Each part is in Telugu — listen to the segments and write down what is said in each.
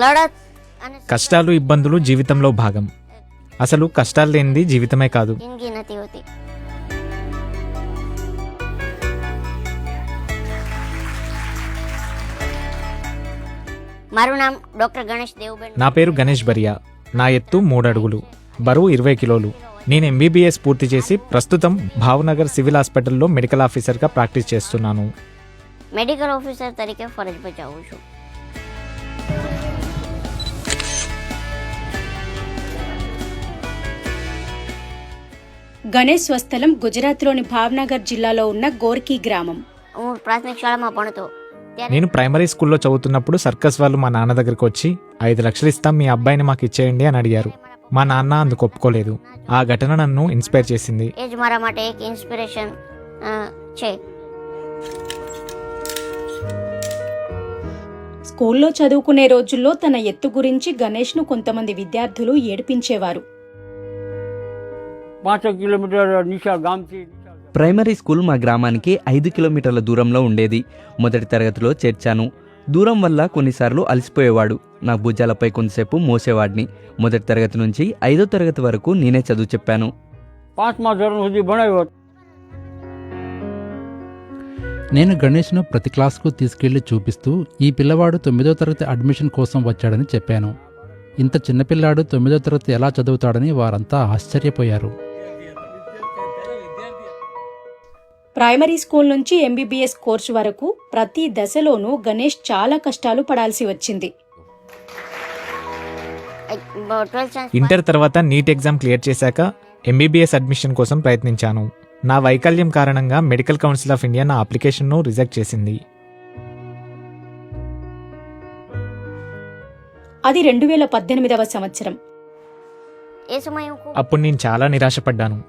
લડત కష్టాలు ఇబ్బందులు జీవితంలో భాగం. అసలు కష్టాలు లేనిది జీవితమే కాదు. જિંદગી નથી હોતી. મારું નામ ડોક્ટર ગણેશ દેવબેન. నా పేరు గణేష్ బరియా. నా ఎత్తు 3 అడుగులు, బరువు 20 కిలోలు. నేను ఎంబీబీఎస్ పూర్తి చేసి ప్రస్తుతం భావనగర్ సివిల్ హాస్పిటల్లో మెడికల్ ఆఫీసర్గా ప్రాక్టీస్ చేస్తున్నాను. મેડિકલ ઓફિસર તરીકે ફરજ બજાવું છું. గణేష్ స్వస్థలం గుజరాత్లోని భావనగర్ జిల్లాలో ఉన్న గోర్కీ గ్రామం. હું પ્રાથમિક શાળામાં ભણતો ત્યારે నేను ప్రైమరీ స్కూల్లో చదువుతున్నప్పుడు సర్కస్ వాళ్ళు మా నాన్న దగ్గరికి వచ్చి 5 లక్షలు ఇస్తాం, మీ అబ్బాయిని మాకు ఇచ్చేయండి అని అడిగారు. మా నాన్న అందుకు ఒప్పుకోలేదు. ఆ ఘటన నన్ను ఇన్స్పైర్ చేసింది. એ જ મારા માટે એક ઇન્સ્પિરેશન છે. స్కూల్లో చదువుకునే రోజుల్లో తన ఎత్తు గురించి గణేష్ను కొంతమంది విద్యార్థులు ఏడిపించేవారు. 5 કિલોમીટર નિશા ગામથી ప్రైమరీ స్కూల్ మా గ్రామానికి 5 కిలోమీటర్ల దూరంలో ఉండేది. మొదటి తరగతిలో చేర్చాను. దూరం వల్ల కొన్నిసార్లు అలసిపోయేవాడు. నా భుజాలపై కొంతసేపు మోసేవాడిని. మొదటి తరగతి నుంచి 5వ తరగతి వరకు నేనే చదువు చెప్పాను. 5મા ધોરણ સુધી ભણાવ્યો. నేను గణేష్ను ప్రతి క్లాస్కు తీసుకెళ్లి చూపిస్తూ ఈ పిల్లవాడు 9వ తరగతి అడ్మిషన్ కోసం వచ్చాడని చెప్పాను. ఇంత చిన్నపిల్లాడు 9వ తరగతి ఎలా చదువుతాడని వారంతా ఆశ్చర్యపోయారు. ప్రైమరీ స్కూల్ నుంచి ఎంబీబీఎస్ కోర్సు వరకు ప్రతి దశలోనూ గణేష్ చాలా కష్టాలు పడాల్సి వచ్చింది. 12th science ఇంటర్ తర్వాత నీట్ ఎగ్జామ్ క్లియర్ చేశాక ఎంబీబీఎస్ అడ్మిషన్ కోసం ప్రయత్నించాను. నా వైకల్యం కారణంగా మెడికల్ కౌన్సిల్ ఆఫ్ ఇండియా నా అప్లికేషన్ను రిజెక్ట్ చేసింది. అది 2018వ సంవత్సరం. એ સમયે હું ખૂબ అప్పుడు నేను చాలా నిరాశపడ్డాను.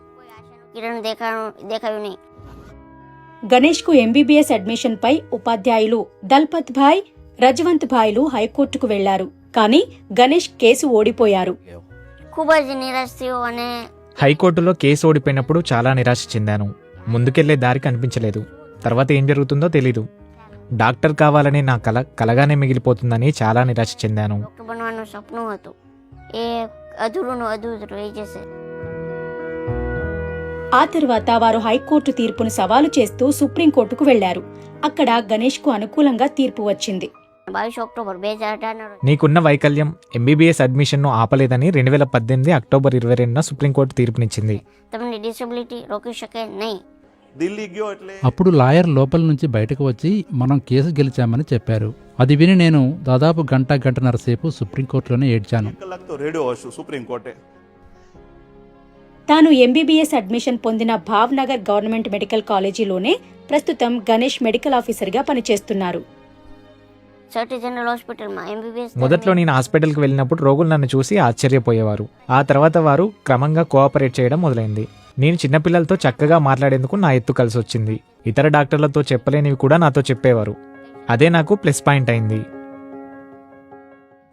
કિરણ દેખાયું નહીં. గణేష్కు ఎంబీబీఎస్ అడ్మిషన్ పై ఉపాధ్యాయులు దల్పత్ భాయ్, రజవంత్ భాయ్లు హైకోర్టుకు వెళ్లారు. కానీ గణేష్ కేసు ఓడిపోయారు. ખૂબ જ નિરાશ થયો અને హైకోర్టులో కేసు ఓడిపోయినప్పుడు చాలా నిరాశ చెందాను. ముందుకెళ్లే దారి కనిపించలేదు. తర్వాత ఏం జరుగుతుందో తెలీదు. డాక్టర్ కావాలనే నా కలగానే మిగిలిపోతుందని చాలా నిరాశ చెందాను. ડોક્ટર બનવાનું સપનું હતું એ અધૂરું રહી જશે. ఆ తర్వాత వారు హైకోర్టు తీర్పును సవాలు చేస్తూ సుప్రీంకోర్టుకు వెళ్లారు. అక్కడ గణేష్కు అనుకూలంగా తీర్పు వచ్చింది. 22 ઓક્ટોબર 2018 રોજ నీకున్న వైకల్యం ఎంబీబీఎస్ అడ్మిషన్ను ఆపలేదని 2018 అక్టోబర్ 22న సుప్రీంకోర్టు తీర్పునిచ్చింది. તમને ડિસેબિલિટી રોકી શકે નહીં. అప్పుడు లాయర్ లోపల నుంచి బయటకు వచ్చి మనం కేసు గెలిచామని చెప్పారు. అది విని నేను దాదాపు గంటన్నర సేపు సుప్రీంకోర్టులోనే ఏడ్చాను. తాను ఎంబీబీఎస్ అడ్మిషన్ పొందిన భావ్నగర్ గవర్నమెంట్ మెడికల్ కాలేజీలోనే ప్రస్తుతం గణేష్ మెడికల్ ఆఫీసర్గా పనిచేస్తున్నారు. સર્ટી જનરલ હોસ્પિટલમાં MBBS మొదట్లో నేను హాస్పిటల్కి వెళ్ళినప్పుడు రోగులు నన్ను చూసి ఆశ్చర్యపోయేవారు. ఆ తర్వాత వారు క్రమంగా కోఆపరేట్ చేయడం మొదలైంది. నేను చిన్నపిల్లలతో చక్కగా మాట్లాడేందుకు నా ఎత్తు కలిసి వచ్చింది. ఇతర డాక్టర్లతో చెప్పలేనివి కూడా నాతో చెప్పేవారు. అదే నాకు ప్లస్ పాయింట్ అయింది.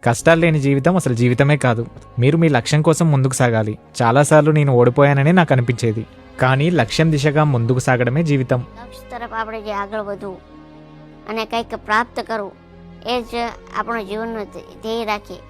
కష్టాలు లేని జీవితం అసలు జీవితమే కాదు. మీరు మీ లక్ష్యం కోసం ముందుకు సాగాలి. చాలాసార్లు నేను ఓడిపోయానని నాకు అనిపించేది. కానీ లక్ష్యం దిశగా ముందుకు సాగడమే జీవితం. લક્ષ્ય તરફ આપણે જે આગળ વધવું અને કંઈક પ્રાપ્ત કરવું એ જ આપણો જીવનનો ધ્યેય રાખીએ.